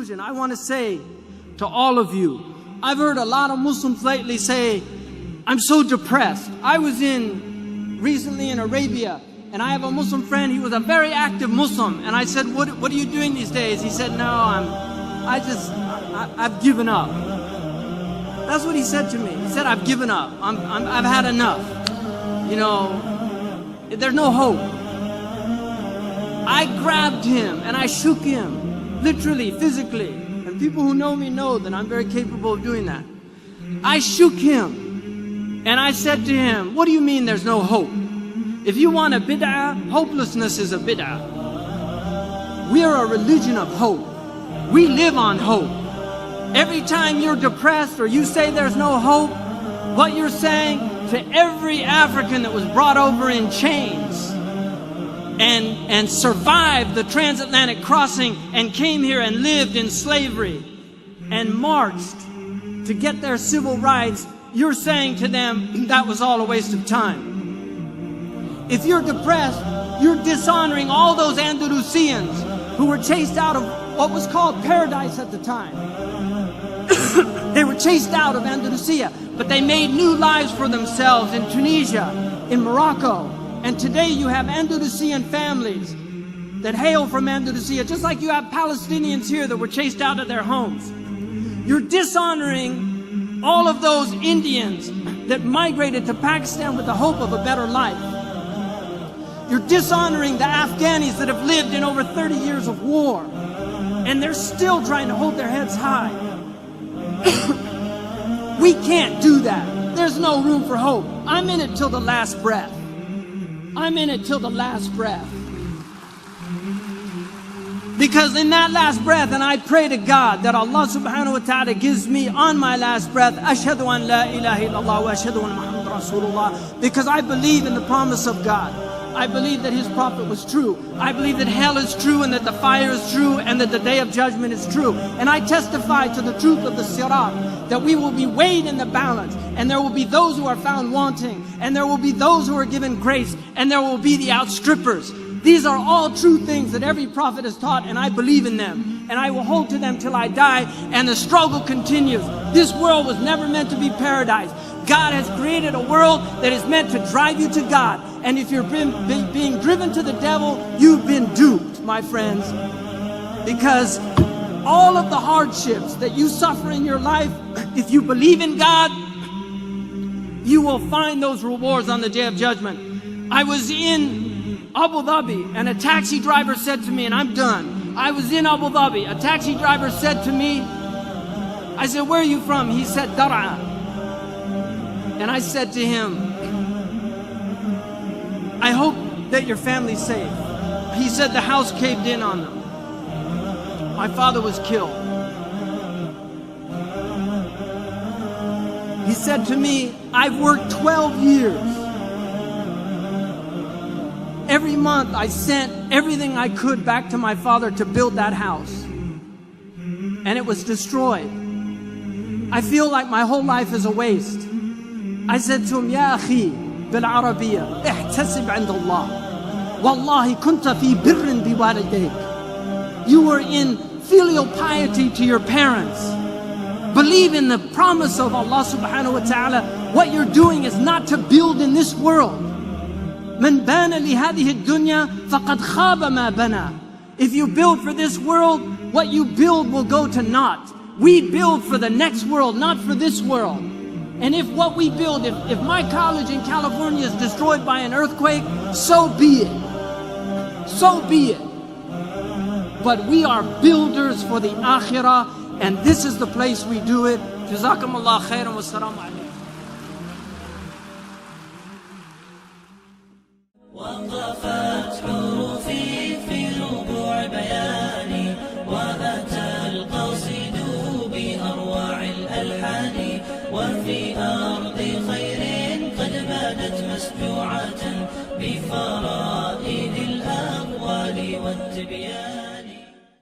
conclusion, I want to say to all of you, I've heard a lot of Muslims lately say, I'm so depressed. I was recently in Arabia, and I have a Muslim friend. He was a very active Muslim, and I said, what are you doing these days? He said, no, I've given up. That's what he said to me. He said, I've given up. I've had enough. You know, there's no hope. I grabbed him and I shook him, literally, physically. And people who know me know that I'm very capable of doing that. I shook him and I said to him, what do you mean there's no hope? If you want a bid'ah, hopelessness is a bid'ah. We are a religion of hope. We live on hope. Every time you're depressed or you say there's no hope, what you're saying to every African that was brought over in chains and survived the transatlantic crossing and came here and lived in slavery and marched to get their civil rights, you're saying to them that was all a waste of time. If you're depressed, you're dishonoring all those Andalusians who were chased out of what was called paradise at the time. They were chased out of Andalusia, but they made new lives for themselves in Tunisia, in Morocco. And today you have Andalusian families that hail from Andalusia, just like you have Palestinians here that were chased out of their homes. You're dishonoring all of those Indians that migrated to Pakistan with the hope of a better life. You're dishonoring the Afghanis that have lived in over 30 years of war, and they're still trying to hold their heads high. We can't do that. There's no room for hope. I'm in it till the last breath. I'm in it till the last breath. Because in that last breath, and I pray to God that Allah subhanahu wa ta'ala gives me on my last breath, Ashhadu an la ilaha illallah wa ashhadu anna Muhammad Rasulullah, because I believe in the promise of God. I believe that His prophet was true. I believe that hell is true and that the fire is true and that the day of judgment is true. And I testify to the truth of the sirat, that we will be weighed in the balance, and there will be those who are found wanting, and there will be those who are given grace, and there will be the outstrippers. These are all true things that every prophet has taught, and I believe in them. And I will hold to them till I die, and the struggle continues. This world was never meant to be paradise. God has created a world that is meant to drive you to God. And if you're being driven to the devil, you've been duped, my friends. Because all of the hardships that you suffer in your life, if you believe in God, you will find those rewards on the day of judgment. I was in Abu Dhabi, and a taxi driver said to me, and I'm done. I was in Abu Dhabi. A taxi driver said to me, I said, where are you from? He said, Dar'a. And I said to him, I hope that your family's safe. He said the house caved in on them. My father was killed. He said to me, I've worked 12 years. Every month I sent everything I could back to my father to build that house. And it was destroyed. I feel like my whole life is a waste. I said to him, Ya akhi, بالعربية احتسب عند الله والله كنت في بر بوالديك. You were in filial piety to your parents. Believe in the promise of Allah subhanahu wa ta'ala. What you're doing is not to build in this world. من بان لهذه الدنيا فقد خاب ما بنى. If you build for this world, what you build will go to naught. We build for the next world, not for this world. And if what we build, if my college in California is destroyed by an earthquake, so be it. So be it. But we are builders for the akhirah, and this is the place we do it. Jazakumullah khairan wa salamu alaykum. وقفت حروفي في ربوع بياني وأتى القصيد بأروع الألحان وفي أرض خير قد بادت مسجوعة بفرائد الأقوال والتبيان.